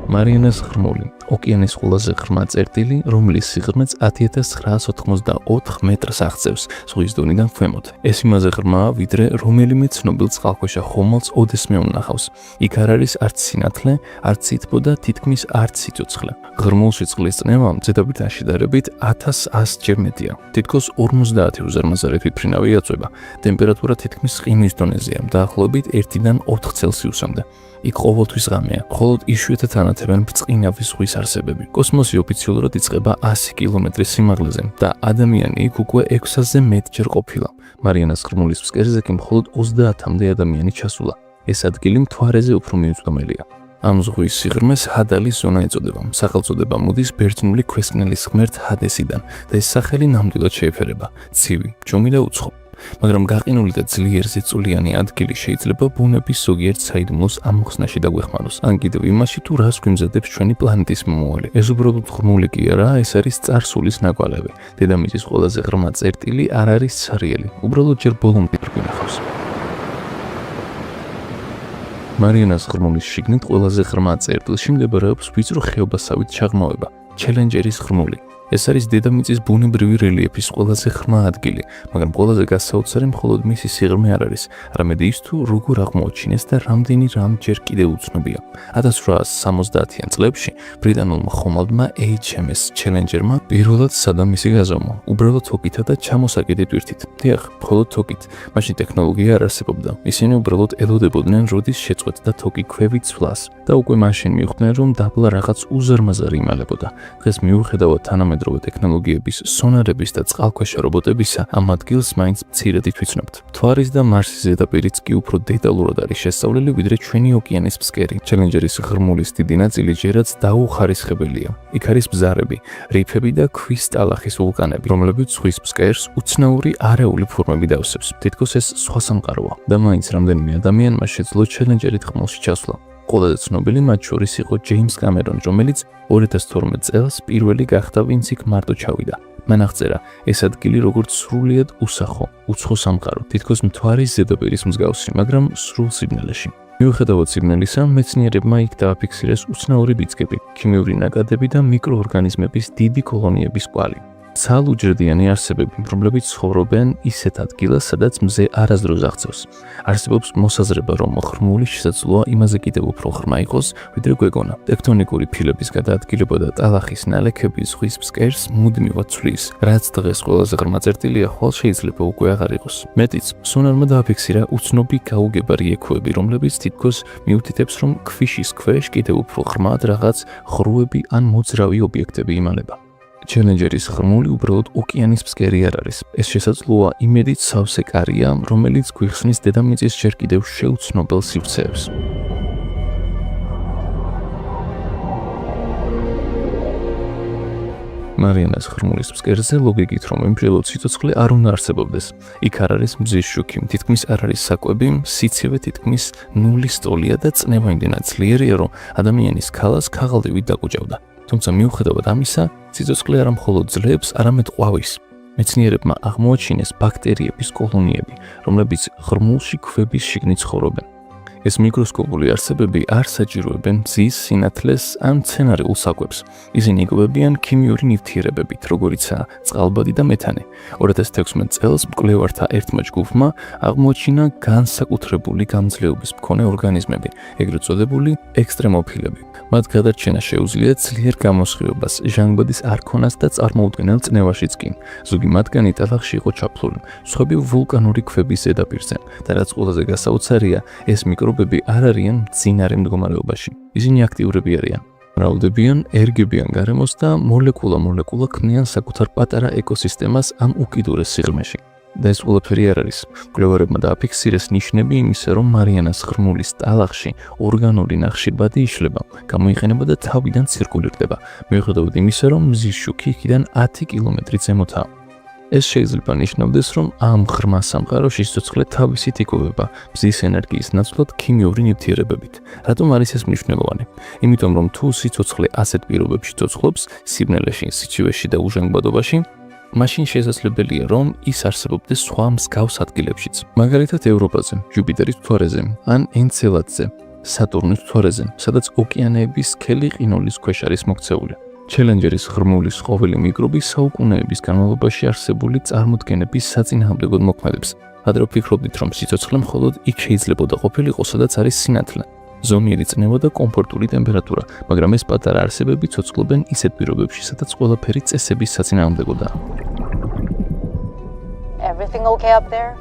მარიანას ღრმული, ოკეანის ყველაზე ღრმა წერტილი, რომლის სიღრმეც 10984 მეტრს აღწევს ზღვის დონიდან ქვემოთ. ეს იმაზე ღრმაა, ვიდრე რომელიმე ცნობილ წყალქვეშა ხომალდს ოდესმე უნახავს. იქ არ არის არც სინათლე, არც სითბო და თითქმის არც სიცოცხლე. ღრმულში წყლის წნევა ზედაპირთან შედარებით 1100 ჯერ მეტია. თითქოს 50 უზარმაზარი თვითმფრინავი აწვება. ტემპერატურა თითქმის ყინის დონეზეა, დაახლოებით 1-დან 4 ცელსიუსამდე. იქ ყოველთვის ღამეა, მხოლოდ იშვიათად ანათებენ ბრწყინავი ზღვის არსებები. კოსმოსი ოფიციალურად იწყება 100 კილომეტრის სიმაღლეზე და ადამიანი იქ უკვე 6000-ზე მეტჯერ ყოფილა. მარიანას ღრმულის ფსკერზე კი მხოლოდ 30-მდე ადამიანი ჩასულა. ეს ადგილი მთვარეზე უფრო მიუწვდომელია. ამ ზღვის სიღრმეს ჰადალის ზონა ეწოდება. სახელწოდება მოდის ბერძნული ქვესკნელის ღმერთ ჰადესიდან და ეს სახელი ნამდვილად შეეფერება. ცივი, ჯომი და უცხო. მაგრამ გაყინული და ძლიერ ზეწოლიანი ადგილი შეიძლება ბუნების ზოგიერთ საიდუმლოს ამოხსნაში დაგვეხმაროს, ან კიდევ იმაში, თუ რას გვიმზადებს ჩვენი პლანეტის მომავალი. ეს უბრალოდ ღრმული კი არა, ეს არის წარსულის ნაკვალევი. დედამიწის ყველაზე ღრმა წერტილი არ არის ცარიელი, უბრალოდ ჯერ ბოლომდე გვინახავს. მარიანას ღრმულის შიგნით ყველაზე ღრმა წერტილში მდებარეობს ვიწრო ხეობასავით ჩაღრმავება, ჩელენჯერის ღრმული. ეს არის დედამიწის ბუნებრივი რელიეფის ყველაზე ღრმა ადგილი, მაგრამ ყველაზე გასაოცარი მხოლოდ მისი სიღრმე არ არის, არამედ ის თუ როგორ აღმოაჩინეს და რამდენი რამ ჯერ კიდევ უცნობია. 1870-იან წლებში ბრიტანულმა ხომალდმა HMS Challenger-მა პირველად სცადა მისი გაზომვა, უბრალოდ თოკითა და ჩამოსაკიდე ტვირთით. დიახ, მხოლოდ თოკით. მაშინ ტექნოლოგია არ არსებობდა. ისინი უბრალოდ ელოდებოდნენ როდის შეწყვეტ და თოკი ქვევით ცვლას და უკვე მაშინ მიხვდნენ, რომ დაბლა რაღაც უზარმაზარი იმალებოდა. დღეს მიუხედავად თანამედროვე ტექნოლოგიების, სონარების და წყალქვეშა რობოტებისა, ამ ადგილს მაინც მცირედით ვიცნობთ. მთვარის და მარსის ზედაპირიც კი უფრო დეტალურად არის შესწავლილი, ვიდრე ჩვენი ოკეანის ფსკერი. ჩელენჯერის ღრმულის დიდი ნაწილი ჯერაც დაუხარისხებელია. იქ არის ბზარები, რიფები და ქვის ტალახის ვულკანები, რომლებიც ზღვის ფსკერს უცნაური არეული ფორმები დავსებს. თითქოს ეს სხვა სამყაროა და მაინც რამდენიმე ადამიანმა შეძლო ჩელენჯერით ღრმულში ჩასვლა. ყველაზე ცნობილი მათ შორის იყო ჯეიმს კამერონი, რომელიც 2012 წელს პირველი გახდა, ვინც იქ მარტო ჩავიდა. მან აღწერა, ეს ადგილი როგორც სრულიად უსახო, უცხო სამყარო, თითქოს მთვარის ზედაპირის მსგავსი, მაგრამ სრულ სიბნელეში. მიუხედავად სიბნელისა, მეცნიერებმა იქ დააფიქსირეს უცნაური ბიძგები, ქიმიური ნაკადები და მიკროორგანიზმების დიდი კოლონიების კვალი. ცალუჯრედიანი არსებები, რომლებიც ცხოვრობენ ისეთ ადგილას, სადაც მზე არასდროს აღწევს. არსებობს მოსაზრება, რომ ღრმული შესაძლოა იმაზე კიდევ უფრო ღრმა იყოს, ვიდრე გვეგონა. ტექტონიკური ფილების გადაადგილება და ტალახის ნალექები ზღვის ფსკერს მუდმივად ცვლის, რაც დღეს ყველაზე ღრმა წერტილია, ხვალ შეიძლება უკვე აღარ იყოს. მეტიც, სონარმა დააფიქსირა უცნობი გაუგებარი ექვები, რომლებიც თითქოს მიუთითებს, რომ ქვიშის ქვეშ კიდევ უფრო ღრმად რაღაც ღრუები ან მოძრავი ობიექტები იმალება. ჩელენჯერის ღრმული უბრალოდ ოკეანის ფსკერი არ არის. ეს შესაძლოა იმედით სავსე კარია, რომელიც გვიხსნის დედამიწის ჯერ კიდევ შეუცნობელ სივრცეებს. მარიანას ღრმულის ფსკერზე ლოგიკით რომ იმპრიელო სიცოცხლე არ უნდა არსებობდეს. იქ არ არის მზის შუქი, თითქმის არ არის საკვები, სიცივე თითქმის ნულის ტოლია და წნევა იმდენად ძლიერია, რომ ადამიანის ქალას ქაღალდივით დაკუჭავდა. თუმცა მიუხედავად ამისა, სიცოცხლე არა მხოლოდ ძლებს, არამედ ყვავის. მეცნიერებმა აღმოაჩინეს ბაქტერიების კოლონიები, რომლებიც ღრმულში ქვების შიგნით ცხოვრობენ. ეს მიკროსკოპული არსებები არ საჭიროებენ მზის, სინათლეს ან მცენარეულ საკვებს. ისინი იკვებებიან ქიმიური ნივთიერებებით, როგორიცაა წყალბადი და მეთანი. 2016 წელს მკვლევართა ერთმა ჯგუფმა აღმოაჩინა განსაკუთრებული გამძლეობის მქონე ორგანიზმები, ეგრეთ წოდებული ექსტრემოფილები. მათ გადარჩენა შეუძლიათ ძლიერ გამოსხივებას, ჟანგბადის არქონას და წარმოუდგენელ წნევაშიც კი. ზოგი მათგანი ტალახში იყო ჩაფლული, სხვები ვულკანური ქვების ზედაპირზე და რაც ყველაზე გასაოცარია, ეს მიკრობები არ არიან მძინარე მდგომარეობაში. ისინი აქტიურები არიან. მრავლდებიან, ერგებიან გარემოს და მოლეკულა ქმნიან საკუთარ პატარა ეკოსისტემას ამ უკიდურეს სიღრმეში. და ეს ყველაფერი არ არის. მკვლევარებმა დააფიქსირეს ნიშნები იმისა, რომ მარიანას ღრმულის ტალახში ორგანული ნახშირბადი იშლება, გამოიყენება და თავიდან ცირკულირდება, მიუხედავად იმისა, რომ მზის შუქი იქიდან 10 კილომეტრით ზემოთაა. ეს შეიძლება ნიშნავდეს, რომ ამ ღრმა სამყაროში სიცოცხლე თავისით იკვებება მზის ენერგიის ნაცვლად ქიმიური ნივთიერებებით. რატომ არის ეს მნიშვნელოვანი? იმიტომ რომ თუ სიცოცხლე ასეთ პირობებში ცოცხლობს, სიბნელეში, სიცივეში და უჟანგბადობაში, მაშინ შესაძლებელია, რომ ის არსებობდეს სხვა მსგავს ადგილებშიც. მაგალითად ევროპაზე, ჯუპიტერის მთვარეზე ან ენცელადზე. სატურნის მთვარეზე, სადაც ოკეანეების სქელი ყინულის ქვეშ არის მოქცეული. ჩელენჯერის ღრმულის ყოველი მიკრობი საუკუნეების განმავლობაში არსებული წარმოდგენების საწინააღმდეგოდ მოქმედებს. ადრე ვფიქრობდით, რომ სიცოცხლე მხოლოდ იქ შეიძლებოდა ყოფილიყო, სადაც არის სინათლე, ზომიერი წნევა და კომფორტული ტემპერატურა, მაგრამ ეს პატარა არსებები ცოცხლობენ ისეთ პირობებში, სადაც ყველაფერი წესების საწინააღმდეგოდაა. Everything okay up there?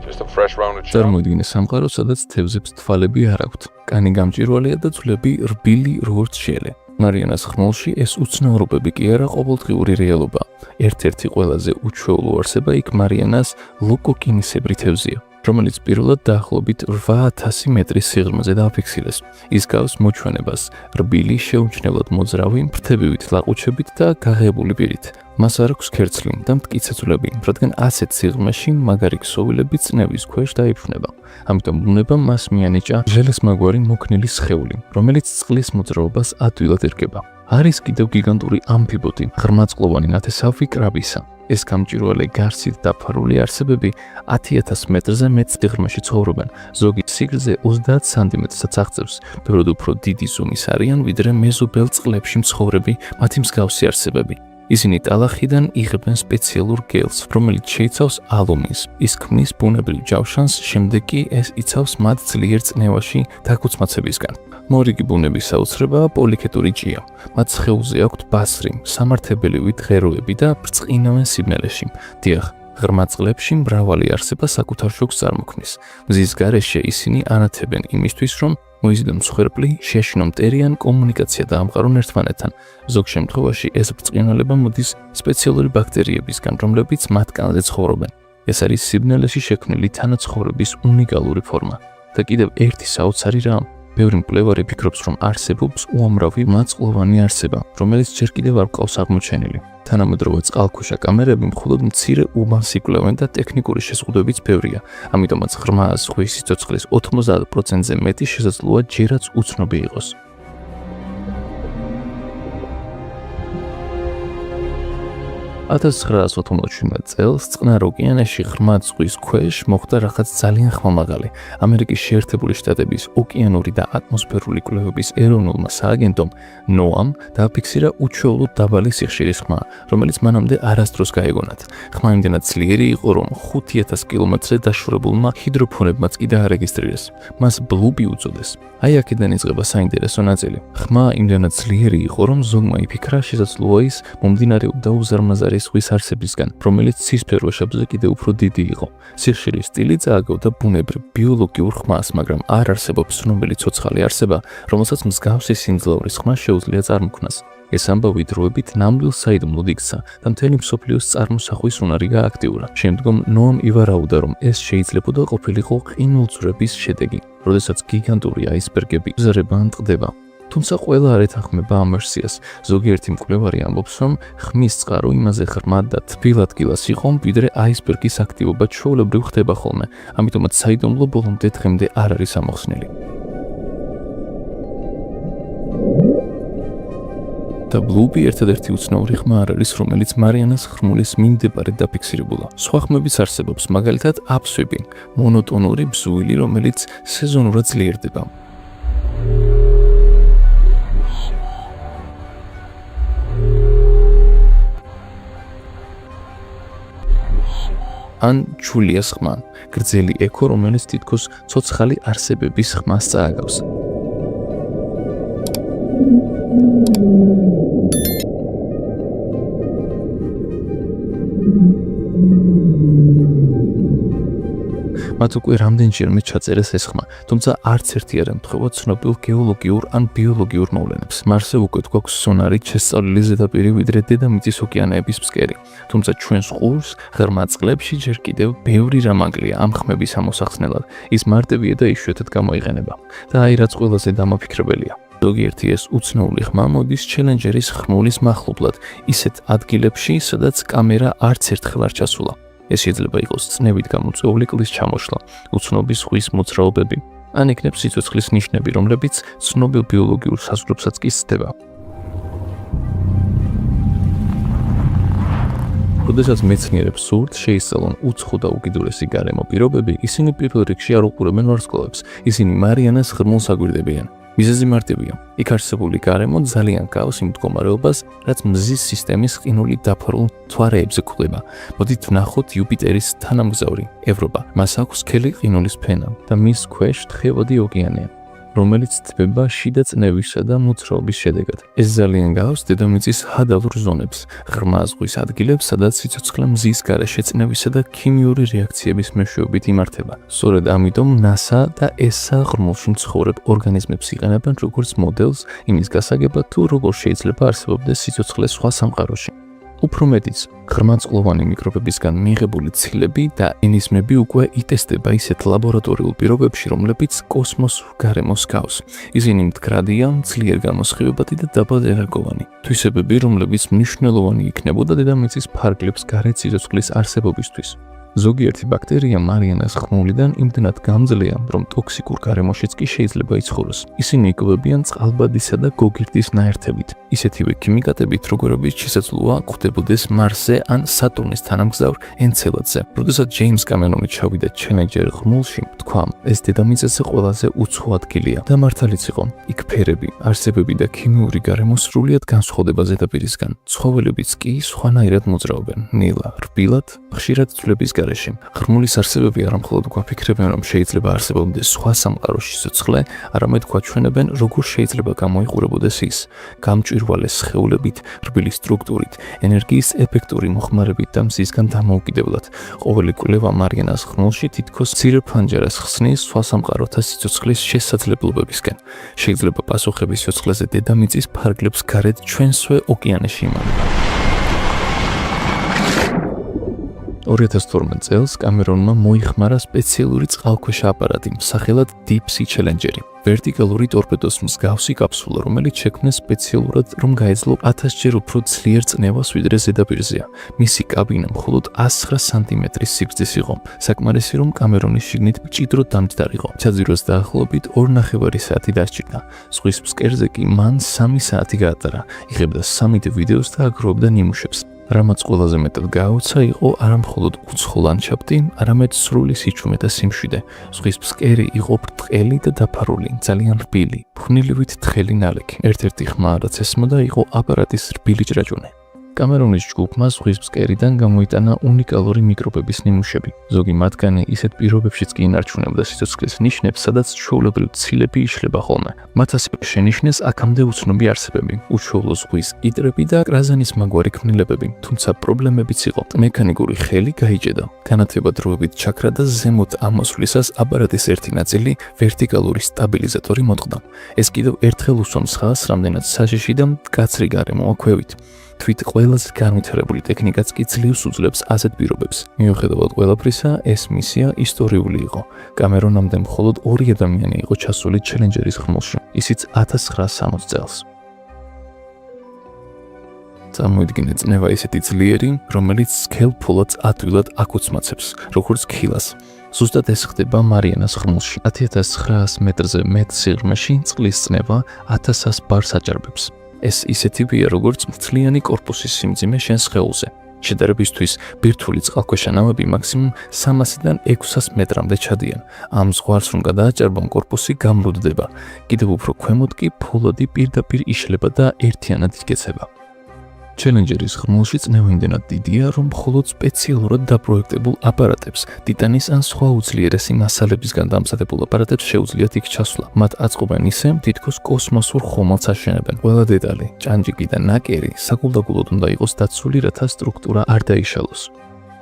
Just a fresh round of წარმოიდგინე სამყარო, სადაც თევზებს თვალები არ აქვთ, კანი გამჭვირვალეა და ძვლები რბილი როგორც შიელი. მარიანას ღრმულში ეს უცნაურობები კი არა ყოველდღიური რეალობაა. ერთ-ერთი ყველაზე უჩვეულო არსება იქ მარიანას ლოკოკინისებრი თევზია, რომელიც პირველად დაახლოებით 8000 მეტრის სიღრმეზე დააფიქსირეს. ის გავს მოჩვენებას რბილი, შეუმჩნევლად მოძრავი, ფრთებივით ლაყუჩებით და გაღებული პირით. მას არ აქვს ქერცლი და მტკიცე ძვლები, რადგან ასეთ სიღრმეში მაგარი ქსოვილები წნევის ქვეშ დაიფრნება. ამიტომ ბუნება მას მიანიჭა ჟელესმაგვარი მოქნილი სხეული, რომელიც წყლის მოძრაობას ადვილად ერგება. არის კიდევ გიგანტური ამფიბოტი, ღრმაწყლოვანი ნათესავი კრაბისა. ეს გამჭვირვალე გარსით დაფარული არსებები 10000 მეტრზე მეტ სიღრმეში ცხოვრობენ. ზოგი სიგრძე 30 სანტიმეტრსაც აღწევს. ბევრად უფრო დიდი ზომის არიან, ვიდრე მეზობელ წყლებში მცხოვრები მათი მსგავსი არსებები. ისინი ტალახიდან იღებენ სპეციალურ გელს, რომელიც შეიცავს ალუმინს. ის ქმნის ბუნებრივ ჯავშანს, შემდეგ კი ეს იცავს მათ ძლიერ წნევაში დაქუცმაცებისგან. მორიგი ბუნების საოცრებაა პოლიქეტური ჭია. მათ სხეულზე აქვთ ბასრი, სამართებელივი ღეროები და ბრწყინავენ სიბნელეში. დიახ, ღრმა წყლებში მრავალი არსება საკუთარ შოქს წარმოქმნის. მზის გარეშე ისინი ანათებენ იმისთვის, რომ მოიზიდონ მსხვერპლი, შეაშინონ მტერი ან კომუნიკაცია დაამყარონ ერთმანეთთან. ზოგ შემთხვევაში ეს ბრწყინვალება მოდის სპეციალური ბაქტერიებისგან, რომლებიც მათკანზე ცხოვრობენ. ეს არის სიბნელეში შექმნილი თანაცხოვრების უნიკალური ფორმა. და კიდევ ერთი საოცარი რამ, ბევრი მკვლევარი ფიქრობს, რომ არსებობს უამრავი მაწყლოვანი არსება, რომელიც ჯერ კიდევ არ გვყავს აღმოჩენილი. თანამედროვე წყალქვეშა კამერები მხოლოდ მცირე უბანს იკვლევენ და ტექნიკური შეზღუდვებიც ბევრია. ამიტომაც ღრმა ზღვის სიცოცხლის 90%-ზე მეტი შესაძლოა ჯერაც უცნობი იყოს. 1997 წელს წყნარ ოკეანეში ღრმა ზღვის ქვეშ მოხდა რაღაც ძალიან ხმამაღალი. ამერიკის შეერთებული შტატების ოკეანური და ატმოსფერული კვლევების ეროვნულმა სააგენტომ NOAA-მ დააფიქსირა უჩვეულოდ დაბალი სიხშირის ხმა, რომელიც მანამდე არასდროს გაეგონათ. ხმა იმდენად ძლიერი იყო, რომ 5000 კილომეტრზე დაშორებულმა ჰიდროფონებმაც კი დაარეგისტრირეს. მას ბლუპი უწოდეს. აი აქედან იწყება საინტერესო ნაწილი. ხმა იმდენად ძლიერი იყო, რომ ზოგმა იფიქრა შესაძლოა ის მომდინარეობდა უზარმაზარი ზღვის არსებისგან, რომელიც ცისფეროშაბზე კიდევ უფრო დიდი იყო. სიხშირის სტილი წააგავდა ბუნებრივ ბიოლოგიურ ხმას, მაგრამ არ არსებობს ცნობილი ცოცხალი არსება, რომელსაც მსგავსი სიმძლავრის ხმა შეუძლია წარმოქმნას. ეს ამბავი დროებით ნამდვილ საიდუმლოდ იქცა და მთელი მსოფლიოს წარმოსახვის უნარი გააქტიურა. შემდგომ NOAA-მ ივარაუდა, რომ ეს შეიძლებოდა ყოფილიყო ყინულძვრების შედეგი, როდესაც გიგანტური აისბერგები იზრდება ან ტყდება. თუმცა ყველა არ ეთანხმება ამ ვერსიას. ზოგიერთი მკვლევარი ამბობს, რომ ხმის წყარო იმაზე ღრმად და თბილ ადგილას იყო, ვიდრე აისბერგის აქტივობა ჩვეულებრივ ხდება ხოლმე. ამიტომაც საიდუმლო ბოლომდე დღემდე არ არის ამოხსნილი. და ბლუპი ერთადერთი უცნაური ხმა არ არის, რომელიც მარიანას ღრმულის მიმდებარედ დაფიქსირებულა. სხვა ხმებიც არსებობს, მაგალითად აფსვები, მონოტონური ბზუილი, რომელიც სეზონურად ძლიერდება. ან ჯულიას ხმა, გრძელი ექო, რომელიც თითქოს ცოცხალი არსებების ხმას წააგავს. მათ უკვე რამდენჯერმე ჩაწერეს ეს ხმა, თუმცა არც ერთი არ ემთხვევა ცნობილ გეოლოგიურ ან ბიოლოგიურ მოვლენებს. მარსზე უკვე გვაქვს სონარით შესწავლილი ზედაპირი, ვიდრე დედამიწის ოკეანეების ფსკერი. თუმცა ჩვენს ყურს ღრმა წყლებში ჯერ კიდევ ბევრი რამ აკლია ამ ხმების ამოსახსნელად. ის მარტივია და იშვიათად გამოიყენება. და აი რაც ყველაზე დამაფიქრებელია. ზოგიერთი ეს უცნაური ხმა მოდის ჩელენჯერის ღრმულის მახლობლად, ისეთ ადგილებში, სადაც კამერა არც ერთხელ არ ჩასულა. ეს შეიძლება იყოს წნევით გამოწვეული კლის ჩამოშლა, უცნობი ზღვის მოძრაობები, ან იქნებ სიცოცხლის ნიშნები, რომლებიც ცნობილ ბიოლოგიურ საზღვრებსაც კი სცდება. როდესაც მეცნიერებს სურთ შეისწავლონ უცხო და უკიდურესი გარემო პირობები, ისინი პირველ რიგში არ უყურებენ ვარსკვლავებს, ისინი მარიანას ღრმულს აგვირდებიან. მიზეზი მარტივია. იქ არსებული გარემო ძალიან გავს იმ მდგომარეობას, რაც მზის სისტემის ყინული დაფარულ მთვარეებზე გვხვდება. მოდით ვნახოთ იუპიტერის თანამგზავრი, ევროპა. მას აქვს სქელი ყინულის ფენა და მის ქვეშ თხევადი ოკეანეა, რომელიც თბება შიდა წნევისა და მოძრაობის შედეგად. ეს ძალიან გავს დედამიწის ჰადავლურ ზონებს, ღრმა ზღვის ადგილებს, სადაც სიცოცხლე მზის გარეშე წნევისა და ქიმიური რეაქციების მეშვეობით იმართება. სწორედ ამიტომ NASA და ESA ღრმულში მცხოვრებ ორგანიზმებს იყენებენ როგორც მოდელს იმის გასაგებად, თუ როგორ შეიძლება არსებობდეს სიცოცხლე სხვა სამყაროში. უფრო მეტიც, ღრმაწყლოვანი მიკრობებისგან მიღებული ცილები და ენიზმები უკვე იტესტება ისეთ ლაბორატორიულ პირობებში, რომლებიც კოსმოსურ გარემოს გავს. ისინი მდგრადია, ძლიერ გამოსხივებადი და დაბადერაგოვანი. თვისებები, რომლებიც მნიშვნელოვანი იქნებოდა დედამიწის ფარგლებს გარეთ სიცოცხლის არსებობისთვის. ზოგიერთი ბაქტერია მარიანას ღრმულიდან იმდენად გამძლეა, რომ ტოქსიკურ გარემოშიც კი შეიძლება იცხოვროს. ისინი იკვებებიან წყალბადისა და გოგირდის ნაერთებით. ისეთივე ქიმიკატებით, როგორებიც შესაძლოა გვხვდებოდეს მარსზე ან სატურნის თანამგზავრ ენცელადზე. როდესაც ჯეიმს კამერონი ჩავიდა ჩელენჯერ ღრმულში, თქვა, ეს დედამიწაზე ყველაზე უცხო ადგილია და მართალიც იყო. იქ ფერები, არსებები და ქიმიური გარემო სრულიად განსხვავდება ზედაპირისგან. ცხოველებიც კი სხვანაირად მოძრაობენ, ნელა, რბილად, ხშირად ცვლების გარეშე. ღრმულის არსებები არამხოლოდ გვაფიქრებენ, რომ შეიძლება არსებობდეს სხვა სამყაროში სიცხლე, არამედ გვაჩვენებენ, როგორ შეიძლება გამოიყურებოდეს ის. გამჭვირვალე სხეულებით, რბილის სტრუქტურით, ენერგიის ეფექტური მოხმარებით და მზისგან დამოუკიდებლად. ყოველი კვლევა მარიანას ღრმულში თითქოს მცირე ფანჯარას ხსნის სხვა სამყაროთა სიცოცხლის შესაძლებლობებისკენ. შეიძლება პასუხები სიცოცხლეზე დედამიწის ფარგლებს გარეთ ჩვენსვე ოკეანეში იმალება. 2012 წელს კამერონმა მოიხმარა სპეციალური წყალქვეშა აპარატი, სახელად Deep Sea Challenger. ვერტიკალური ტორპედოს მსგავსი კაფსულა, რომელიც შექმნეს სპეციალურად, რომ გაეძლო 1000-ჯერ უფრო ძლიერ წნევას, ვიდრე ზედაპირზეა. მისი კაბინა მხოლოდ 109 სანტიმეტრის სიგრძის იყო. საკმარისი, რომ კამერონის შიგნით მჭიდროდ დამჯდარიყო. ჩაძიროს დაახლოებით 2.5 საათი დასჭირდა. ზღვის ფსკერზე კი მან 3 საათი გაატარა. იღებდა 3 ვიდეოს და აგროვებდა ნიმუშებს. რამაც ყველაზე მეტად გააუცა იყო არამხოლოდ უცხო ლანდშაფტი, არამედ სრული სიჩუმე და სიმშვიდე. ზღვის ფსკერი იყო ბრტყელი და დაფარული, ძალიან რბილი, ფხვნილივით თხელი ნალექი. ერთ-ერთი ხმა, რაც ესმოდა, იყო აპარატის რბილი ჭრაჭუნე. კამერონის ჯგუფმა ზღვის ფსკერიდან გამოიტანა უნიკალური მიკრობების ნიმუშები. ზოგი მათგანი ისეთ პირობებშიც კი ინარჩუნებდა სიცოცხლის ნიშნებს, სადაც ჩვეულებრივ ცილები იშლება ხოლმე. მათ ასე შენიშნეს აქამდე უცნობი არსებები, უჩვეულო ზღვის კიტრები და კრაზანის მაგვარი ქმნილებები, თუმცა პრობლემებიც იყო. მექანიკური ხელი გაიჭედა. განათება დროებით ჩაქრა და ზემოთ ამოსვლისას აპარატის ერთი ნაწილი, ვერტიკალური სტაბილიზატორი მოწყდა. ეს კიდევ ერთხელ უსვამს ხაზს, რამდენად საშიში და მკაცრი გარემოა ქვევით. თვით ყველაზე განვითარებული ტექნიკაც კი ძლივს უძლებს ასეთ პირობებს. მიუხედავად ყველაფრისა, ეს მისია ისტორიული იყო. კამერონამდე მხოლოდ 2 ადამიანი იყო ჩასული ჩელენჯერის ღრმულში, ისიც 1960 წელს. წარმოიდგინეთ წნევა ისეთი ძლიერი, რომელიც სქელ ფოლადს ადვილად აკუცმაცებს, როგორც ქილას. ზუსტად ეს ხდება მარიანას ღრმულში. 10900 მეტრზე მეტ სიღრმეში წყლის წნევა 1100 ბარს აჭარბებს. ეს ისეთივეა, როგორც მთლიანი კორპუსის სიმძიმე შენ სხეულზე. შედარებისთვის, ბირთვული წყალქვეშა ნავები მაქსიმუმ 300-დან 600 მეტრამდე ჩადიან. ამ ზღვარს რომ გადააჭარბონ, კორპუსი გამრუდდება. კიდევ უფრო ქვემოთ კი ფოლადი პირდაპირ იშლება და ერთიანად იქეცება. ჩელენჯერის ღრმულში წნევა იმდენად დიდია, რომ მხოლოდ სპეციალურად დაპროექტებულ აპარატებს, ტიტანის ან სხვა უძლიერესი მასალებისგან დამზადებულ აპარატებს შეუძლიათ იქ ჩასვლა. მათ აწყობენ ისე, თითქოს კოსმოსურ ხომალდს აშენებენ. ყველა დეტალი, ჭანჭიკი და ნაკერი საკულტაგულოდ უნდა იყოს დაცული, რათა სტრუქტურა არ დაიშალოს.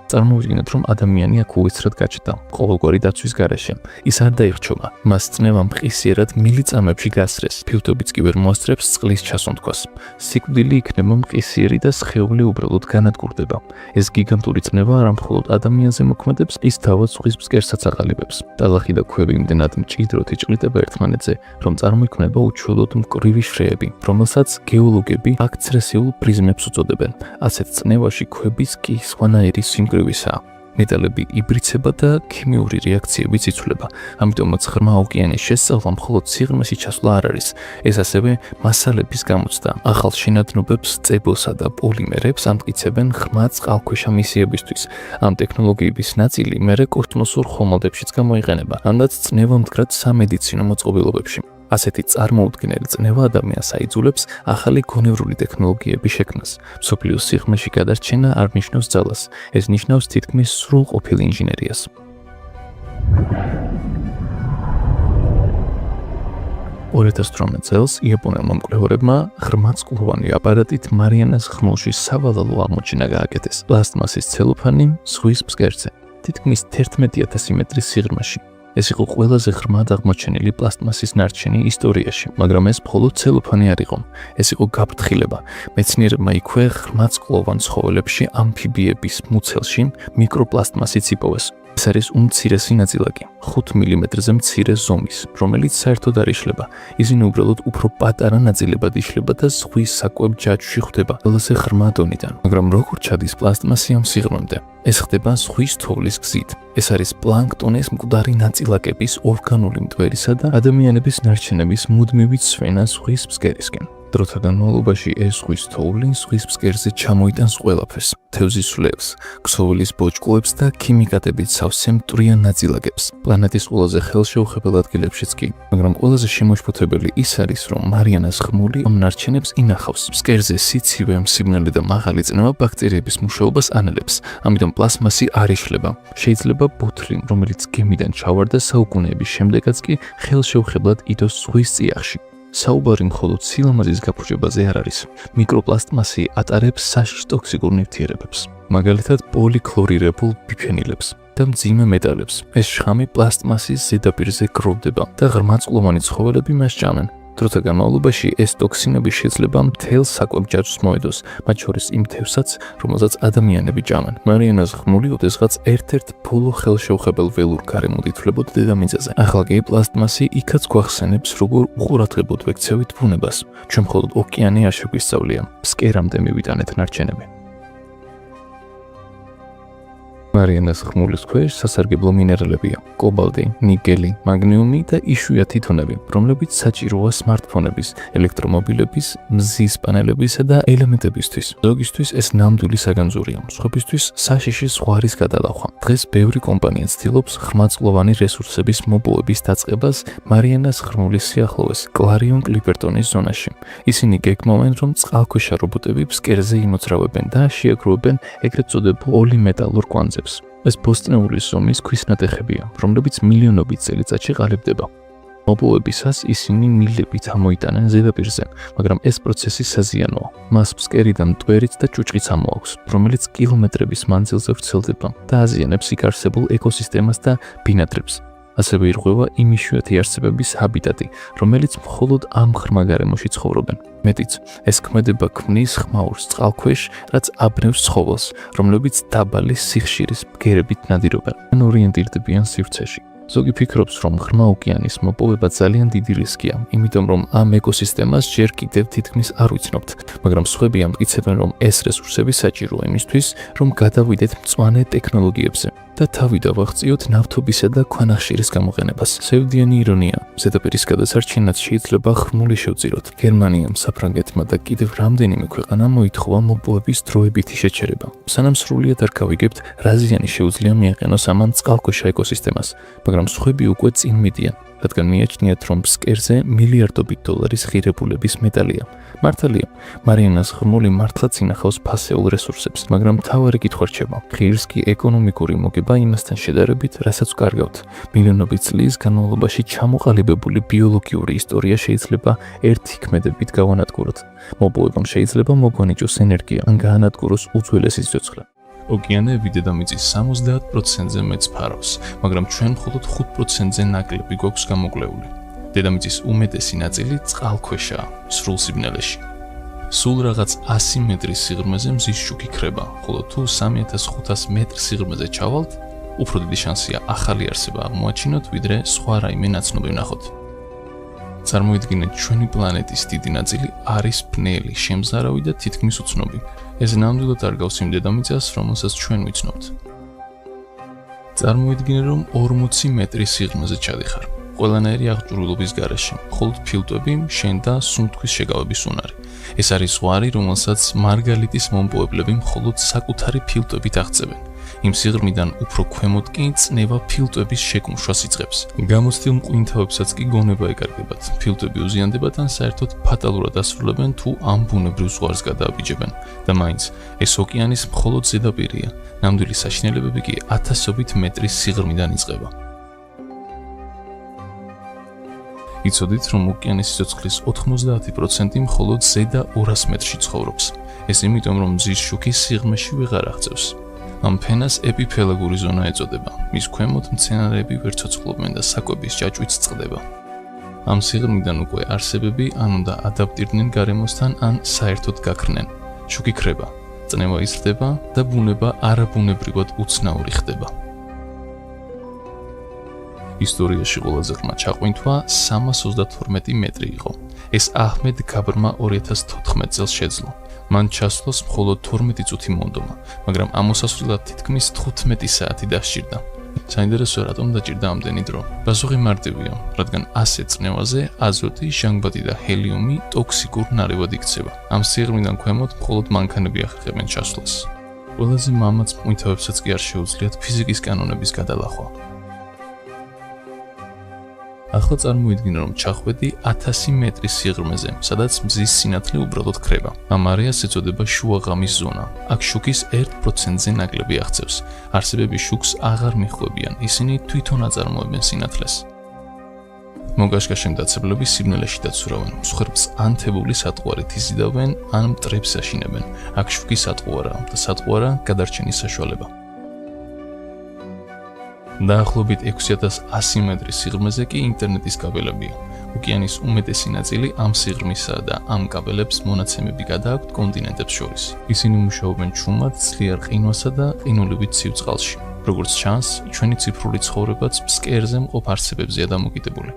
წარმოვიდგინეთ, რომ ადამიანი აქ უეცრად გაჩნდა, ყოველგვარი დაცვის გარეშე. ის არ დაიხრჩობა. მას წნევა მყისიერად მილიწამებში გასრეს. ფილტვებიც კი ვერ მოასწრებს წყლის ჩასუნთქვას. სიკვდილი იქნება მყისიერი და სხეული უბრალოდ განადგურდება. ეს გიგანტური წნევა არამხოლოდ ადამიანზე მოქმედებს, ის თავად ზღვის ფსკერსაც აყალიბებს. ტალახი და ქვები იმდენად მჭიდროდ იჭრიტება ერთმანეთზე, რომ წარმოიქმნება უჩვეულოდ მკვრივი შრეები, რომელსაც გეოლოგები აქცრესიულ პრიზმებს უწოდებენ. ასეთ წნევაში ქვების კი სხვანაირი სიმკვრივისაა. მეტალები იბრიცება და ქიმიური რეაქციებიც იცვლება. ამიტომ ღრმა ოკეანის შესწავლა მხოლოდ სიღრმეში ჩასვლა არ არის. ეს ასევე მასალების გამოცდა. ახალ შენადნობებს, წებოსა და პოლიმერებს ამტკიცებენ ღრმა წყალქვეშა მისიებისთვის. ამ ტექნოლოგიების ნაწილი მერე კოსმოსურ ხომალდებშიც გამოიყენება, რამაც წნევა მდგრად სამედიცინო მოწყობილობებში. ასეთი წარმოუდგენელი წნევა ადამიანს აიძულებს ახალი გონევრული ტექნოლოგიების შექმნას. მსოფლიოს სიღრმეში გადარჩენა არ ნიშნავს ძალას, ეს ნიშნავს თითქმის სრულყოფილ ინჟინერიას. 2018 წელს იაპონელმა მკვლევარებმა ღრმაწლოვანი აპარატით მარიანას ღრმულში სავალალო აღმოჩენა გააკეთეს. პლასტმასის ცელოფანი ზღვის ფსკერზე, თითქმის 11,000 მეტრის სიღრმეში. ეს იყო ყველაზე ღრმად აღმოჩენილი პლასტმასის ნარჩენი ისტორიაში, მაგრამ ეს მხოლოდ ცელოფანი არ იყო. ეს იყო გაფრთხილება. მეცნიერებმა იქვე ღრმაწლოვან ცხოველებში ამფიბიების მუცელში მიკროპლასტმასიც იპოვეს. ეს არის უმცირესი ნაწილაკი, 5 მმ-ზე მცირე ზომის, რომელიც საერთოდ არ იშლება. ისინი უბრალოდ უფრო პატარა ნაწილებად იშლება და ზღვის საკვებ ჯაჭვში ხვდება ყველაზე ღრმა დონიდან. მაგრამ როგორ ჩადის პლასტმასი ამ სიღრმემდე? ეს ხდება ზღვის თოვლის გზით. ეს არის პლანქტონის მკვდარი ნაწილაკების, ორგანული მტვერისა და ადამიანების ნარჩენების მუდმივი ცვენა ზღვის ფსკერისკენ. დროთა განმავლობაში ეს ზღვის თოვლი ზღვის ფსკერზე ჩამოიტანს ყველაფერს, თევზის სვლებს, ქსოვილის ბოჭკოებს და ქიმიკატებით სავსე მტვრიან ნაწილაკებს. პლანეტის ყველაზე ხელშეუხებელ ადგილებშიც კი, მაგრამ ყველაზე შემოშფოთებელი ის არის, რომ მარიანას ღრმული ამ ნარჩენებს ინახავს. ფსკერზე სიცივე, სიმნელე და მაღალი წნევა ბაქტერიების მუშაობას ანელებს, ამიტომ პლასტმასი არ იშლება. შეიძლება ბოთლი, რომელიც გემიდან ჩავარდა საუკუნეების შემდეგაც კი ხელშეუხებლად იდოს ზღვის წიაღში. საუბარი მხოლოდ სილამაზის გაფრჩებაზე არ არის. მიკროპლასტმასი ატარებს საშიშ ტოქსიკურ ნივთიერებებს, მაგალითად პოლიქლორირებულ ბიფენილებს და მძიმე მეტალებს. ეს შხამი პლასტმასის ზედაპირზე გროვდება და ღრმაწლოვანი ცხოველები მას ჭამენ. დროთა განმავლობაში ეს ტოქსინები შეიძლება მთელ საკვებ ჯაჭვს მოედოს, მათ შორის იმ თევზსაც, რომელსაც ადამიანები ჭამენ. მარიანას ღრმული ოდესღაც ერთ-ერთ ბოლო ხელშეუხებელ ველურ გარემოდ ითვლებოდა დედამიწაზე. ახლა კი პლასტმასი იქაც გვახსენებს, როგორ უყურადღებოდ ვექცევით ბუნებას. ჩვენ მხოლოდ ოკეანე არ შეგვისწავლია, ფსკერამდე მივიტანეთ ნარჩენები. მარიანას ღრმულის ქვეშ სასარგებლო მინერალებია: კობალტი, ნიკელი, მაგნიუმი და იშვიათი თონები, რომლებიც საჭიროა სმარტფონების, ელექტრომობილების, მზის პანელებისა და ელემენტებისთვის. ზოგისთვის ეს ნამდვილი საგანძურია, სხვებისთვის საშიში ზღვარის გადალახვა. დღეს ბევრი კომპანია ცდილობს ღრმაწლოვანი რესურსების მოპოვების დაწყებას მარიანას ღრმულის სიახლოვეს, კლარიონ კლიპერტონის ზონაში. ისინი გეგმავენ, რომ წყალქვეშა რობოტები ფსკერზე იმოძრავებენ და შეაგროვებენ ეგრეთ წოდებულ პოლიმეტალურ კვანძებს. ეს ბოსტნეული ზომის ქვის ნატეხებია, რომლებიც მილიონობით წელიწადში ყალიბდება. მოპოვებისას ისინი მილებით ამოიტანენ ზედაპირზე, მაგრამ ეს პროცესი საზიანოა. მას ფსკერიდან მტვერიც და ჭუჭყიც ამოაქვს, რომელიც კილომეტრების მანძილზე ვრცელდება და აზიანებს იქ არსებულ ეკოსისტემას და ბინადრებს. ასევე ირღვევა იმ იშვიათი არსებების ჰაბიტატი, რომელიც მხოლოდ ამ ღრმა გარემოში ცხოვრობენ. მეტიც, ეს ქმედება ქმნის ხმაურს წყალქვეშ, რაც აბნევს ცხოველს, რომლებიც დაბალი სიხშირის ბგერებით ნადირობენ ან ორიენტირდებიან სივრცეში. ზოგი ფიქრობს, რომ ღრმა ოკეანის მოპოვება ძალიან დიდი რისკია, იმიტომ რომ ამ ეკოსისტემას ჯერ კიდევ თითქმის არ ვიცნობთ, მაგრამ სხვები ამტკიცებენ, რომ ეს რესურსები საჭიროა იმისთვის, რომ გადავიდეთ მწვანე ტექნოლოგიებზე და თავი დავაღწიოთ ნავთობისა და ქვანახშირის გამოყენებას. სევდიანი ირონია, ზედაპირის გადასარჩენად შეიძლება ღრმული შევწიროთ. გერმანიამ, საფრანგეთმა და კიდევ რამდენიმე ქვეყანამ მოითხოვა მოპოვების დროებითი შეჩერება. სანამ სრულიად არ გავიგებთ, რა ზიანი შეუძლია მიაყენოს ამან წყალქვეშა ეკოსისტემას, მაგრამ სხვები უკვე წინ მიდიან, რადგან მიაჩნიათ, რომ ფსკერზე მილიარდობით დოლარის ღირებულების მეტალია. მართალია, მარიანას ღრმული მართლაც ინახავს ფასეულ რესურსებს, მაგრამ მთავარი კითხვა რჩება: ღირს კი ეკონომიკური მოგება იმასთან შედარებით, რასაც ვკარგავთ. მილიონობით წლის განმავლობაში ჩამოყალიბებული ბიოლოგიური ისტორია შეიძლება ერთი ქმედებით გავანადგუროთ. მოპოვებამ შეიძლება მოგვანიჭოს ენერგია, ან გაანადგუროს უძველესი სიცოცხლე. ოკეანეები დედამიწის 70%-ზე მეც ფარავს, მაგრამ ჩვენ მხოლოდ 5%-ზე ნაკლები გვაქვს გამოკვლეული. დედამიწის უმეტესი ნაწილი წყალქვეშაა, სრულ სიბნელეში. სულ რაღაც 100 მეტრის სიღრმეზე მზის შუქი ქრება, ხოლო თუ 3500 მეტრ სიღრმეზე ჩავალთ, უფრო დიდი შანსია ახალი არსება აღმოაჩინოთ, ვიდრე სხვა რაიმე ნაცნობი ვნახოთ. წარმოიდგინეთ, ჩვენი პლანეტის დიდი ნაწილი არის ბნელი, შემზარავი და თითქმის უცნობი. ეს ნამდვილად არ გავს იმ დედამიწას, რომელსაც ჩვენ ვიცნობთ. წარმოიდგინე, რომ 40 მეტრის სიღრმეზე ჩადიხარ. ყველანაირი აღჭურვილობის გარეშე, მხოლოდ ფილტვები შენ და სუნთქვის შეგავების უნარი. ეს არის ზღვარი, რომელსაც მარგალიტის მომპოვებლები მხოლოდ საკუთარი ფილტვებით აღწევენ. იმ სიღრმიდან უფრო ქვემოთ კი წნევა ფილტვების შეკუმშვას იწყებს. გამოცდილ მყინთავებსაც კი გონება ეკარგებათ. ფილტვები უზიანდებათ ან საერთოდ ფატალურად ასრულებენ თუ ამ ბუნებრივ ზღვარს გადააბიჯებენ. და მაინც ეს ოკეანის მხოლოდ ზედაპირია. ნამდვილი საშინელებები კი ათასობით მეტრის სიღრმიდან იწყება. იცოდით, რომ ოკეანის სიცოცხლის 90% მხოლოდ ზედა 200 მეტრში ცხოვრობს. ეს იმიტომ, რომ მზის შუქი სიღრმეში ვეღარ აღწევს. ამ ფენას ეპიფელაგური ზონა ეწოდება. მის ქვემოთ მცენარეები ვერ ცოცხლობენ და საკვების ჭაჭვიც წყდება. ამ სიღრმიდან უკვე არსებები ან უნდა ადაპტირდნენ გარემოსთან, ან საერთოდ გაქრნენ. შუქი ქრება, წნევა იზრდება და ბუნება არაბუნებრივად უცნაური ხდება. ისტორიაში ყველაზე ღრმა ჩაყვინთვა 332 მეტრი იყო. ეს აჰმედ გაბრმა 2014 წელს შეძლო. მან ჩასვლას მხოლოდ 12 წუთი მოუნდომა, მაგრამ ამოსასვლელად თითქმის 15 საათი დასჭირდა. საინტერესოა, რატომ დაჭირდა ამდენი დრო? პასუხი მარტივია, რადგან ასეთ წნევაზე აზოტი, ჟანგბადი და ჰელიუმი ტოქსიკურ ნარევად იქცევა. ამ სიღრმიდან ქვემოთ მხოლოდ მანქანები ახერხებენ ჩასვლას. ყველაზე მამაც მყინვარებსაც კი არ შეუძლიათ ფიზიკის კანონების გადალახვა. ახლა წარმოიდგინე, რომ ჩახვედი 1000 მეტრის სიღრმეზე, სადაც მზის სინათლე უბრალოდ ქრება. ამ არეას ეწოდება შუაღამის ზონა. აქ შუქის 1%-ზე ნაკლები აღწევს. არსებები შუქს აღარ მიხვდებიან, ისინი თვითონ აწარმოებენ სინათლეს. მოგაშკაშენ დაცებლები სიბნელეში დაცურავენ, მსხვერპლს ანთებული სატყუარით იზიდავენ, ან მტრებს აშინებენ. აქ შუქი სატყუარაა და სატყუარა გადარჩენის საშუალება. დაახლოებით 6100 მეტრის სიღრმეზე კი ინტერნეტის კაბელებია. ოკეანის უმეტესი ნაწილი ამ სიღრმისაა და ამ კაბელებს მონაცემები გადააქვთ კონტინენტებს შორის. ისინი მუშაობენ ჩუმად, ძლიერ ყინვასა და ყინულებით ცივ წყალში. როგორც ჩანს, ჩვენი ციფრული ცხოვრებაც ფსკერზე მყოფ არსებებზეა დამოკიდებული.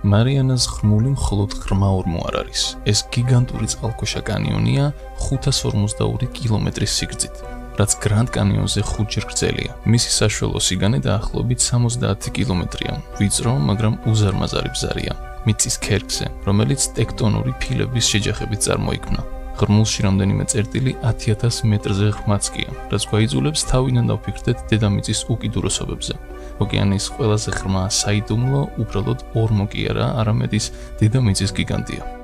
მარიანას ღრმული მხოლოდ ღრმა ორმო არ არის. ეს გიგანტური წყალქვეშა კანიონია 552 კილომეტრის სიგრძით, რაც გრანდ კანიონზე 5-ჯერ გრძელია. მისი საშუალო სიგანე დაახლოებით 70 კილომეტრია, ვიწრო, მაგრამ უზარმაზარი ბზარია, მიწის ქერქზე, რომელიც ტექტონური ფილების შეჯახებით წარმოიქმნა. ღრმულში რამდენიმე წერტილი 10000 მეტრზე ღრმაც კია, რაც გვაიძულებს თავიდან დავფიქრდეთ დედამიწის უკიდურესობებზე. ოკეანის ყველაზე ღრმა საიდუმლო უბრალოდ ორმო კი არა, არამედ ის დედამიწის გიგანტია.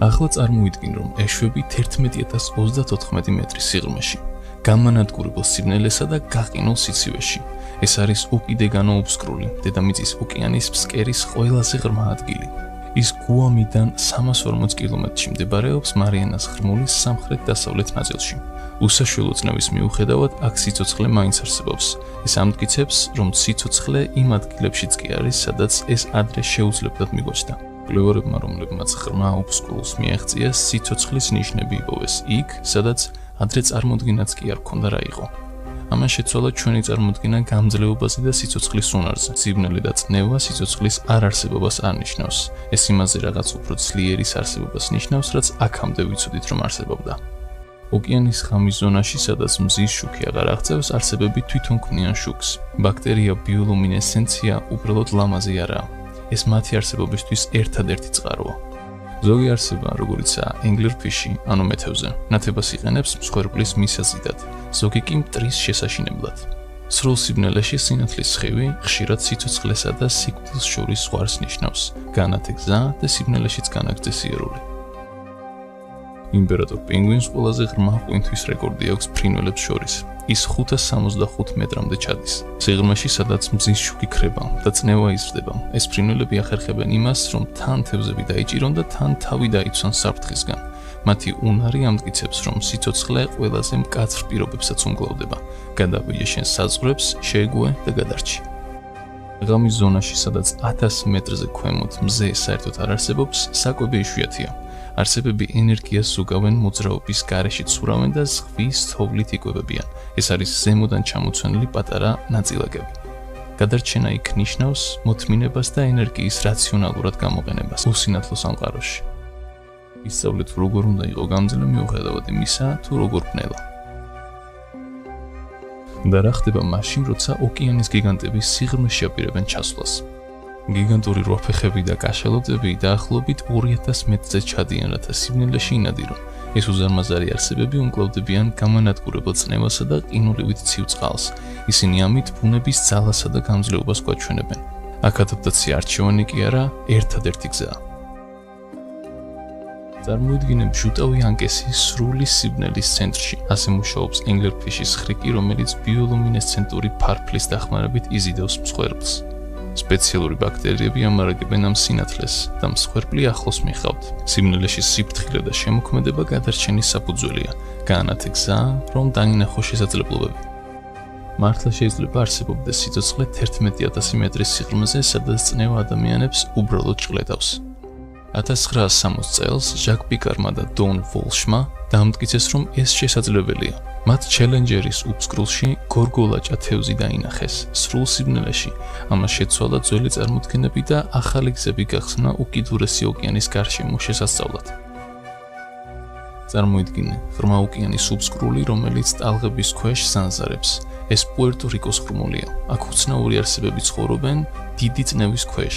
ახლა წარმოიდგინ, რომ ეშვები 11034 მეტრის სიღრმეში, გამანადგურებელ სიბნელესა და გაყინულ სიცივეში. ეს არის უკიდეგანო უბსკრული, დედამიწის ოკეანის ფსკერის ყველაზე ღრმა ადგილი. ის გუამიდან 340 კილომეტრში მდებარეობს მარიანას ღრმულის სამხრეთ-დასავლეთ ნაწილში. უსაშუალო წნევის მიუხედავად, აქ სიცოცხლე მაინც არსებობს. ეს ამტკიცებს, რომ სიცოცხლე იმ ადგილებშიც კი არის, სადაც ეს ადრე შეუძლებდათ მიგვეცდა. მკვლევარებმა, რომლებმაც ღრმა უბსკრულს მიაღწიეს, სიცოცხლის ნიშნები იპოვეს იქ, სადაც ადრე წარმოდგენაც კი არ ჰქონდა რა იყო. ამან შეცვალა ჩვენი წარმოდგენა გამძლეობაზე და სიცოცხლის უნარზე. სიბნელე და წნევა სიცოცხლის არარსებობას არ ნიშნავს. ეს იმაზე რაღაც უფრო ძლიერის არსებობას ნიშნავს, რაც აქამდე ვიცოდით, რომ არსებობდა. ოკეანის ღამის ზონაში, სადაც მზის შუქი აღარ აღწევს, არსებები თვითონ ქმნიან შუქს. ბაქტერია ბიოლუმინესცენცია უბრალოდ ლამაზი არაა. ეს მათი არსებობისთვის ერთადერთი წყაროა. ზოგი არსება, როგორიცაა ენგლერფიში, ანუ მეთევზე, ნათებას იყენებს მსხვერპლის მისაზიდად, ზოგი კი მტრის შესაშინებლად. სრულ სიბნელეში სინათლის სხივი ხშირად სიცოცხლესა და სიკვდილს შორის ზღვარს ნიშნავს, განათე გზა და სიბნელეშიც განაგრძე სიერული. იმპერატორ პინგვინს ყველაზე ღრმა ყვინთვის რეკორდი აქვს ფრინველებს შორის. ის 565 მეტრამდე ჩადის. სიღრმეში, სადაც მზის შუქი ქრება და წნევა იზრდება. ეს ფრინველები ახერხებენ იმას, რომ თან თევზები დაიჭირონ და თან თავი დაიცვან საფრთხისგან. მათი უნარი ამტკიცებს, რომ სიცოცხლე ყველაზე მკაცრ პირობებსაც უმგლავდება. გადავიდე შენ საზღვრებს, შეეგუე და გადარჩი. ღამის ზონაში, სადაც 1000 მეტრზე ქვემოთ მზე საერთოდ არ არსებობს, საკვები იშვიათია. არსებები ენერგიას ზუგავენ მოძრაობის გარეშე ცურავენ და ზღვის თოვლით იკვებებიან. ეს არის ზემოდან ჩამოცვენილი პატარა ნაწილაკები. გადარჩენა იქ ნიშნავს მოთმინებას და ენერგიის რაციონალურად გამოყენებას უსინათლო სამყაროში. ისწავლეთ, როგორ უნდა იყო გამძლე მიუხედავად იმისა, თუ როგორ ბნელა. და რა ხდება მაშინ, როცა ოკეანის გიგანტები სიღრმეში აპირებენ ჩასვლას. გიგანტური რვაფეხები და კაშალოტები დაახლოებით 2000 მეტრზე ჩადიან, რათა სიბნელეში ინადირონ. ეს უზარმაზარი არსებები უმკლავდებიან გამანადგურებელ წნევასა და ყინულივით ცივ წყალს. ისინი ამით ბუნების ძალასა და გამძლეობას გვაჩვენებენ. აქ ადაპტაცია არჩევანი კი არა, ერთადერთი გზაა. წარმოიდგინე მჟუტავი ანკესი სრული სიბნელის ცენტრში. ასე მუშაობს ენგლერფიშის ხრიკი, რომელიც ბიოლუმინესცენტური ფარფლის დახმარებით იზიდავს მსხვერპლს. სპეციალური ბაქტერიები ამარაგებენ ამ სინათლეს და მსხვერპლი ახლოს მიხავთ. სიბნელეში სიფრთხილე და შემოქმედება გადარჩენის საფუძველია. გაანათე გზა, რომ დაინახოს შესაძლებლობები. მართლა შეიძლება არსებობდეს სიცოცხლე 11000 მეტრის სიღრმეზე, სადაც წნევა ადამიანებს უბრალოდ ჭყლედავს. 1960 წელს ჟაკ პიკარმა და დონ ვოლშმა დაამტკიცეს, რომ ეს შესაძლებელია. მათ ჩელენჯერის უფსკრულში გორგოლაჭა თევზი დაინახეს სრულ სიბნელეში. ამას შეცვალა ძველი წარმოდგენები და ახალი გზები გახსნა უკიდურესი ოკეანის გარშემო შესასწავლად. წარმოიდგინე ღრმა ოკეანის უფსკრული, რომელიც ტალღების ქვეშ ზანზარებს. ეს პუერტო-რიკოს ღრმულია. აქ უცნაური არსებები ცხოვრობენ დიდი წნევის ქვეშ.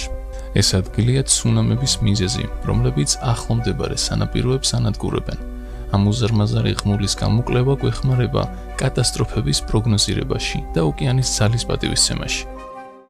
ეს ადგილია ცუნამების მიზეზი, რომლებიც ახლო მდებარე სანაპიროებს ანადგურებენ. ამ უზარმაზარი ღმულის გამოკვლევა გვეხმარება კატასტროფების პროგნოზირებაში და ოკეანის ძალის პატივისცემაში.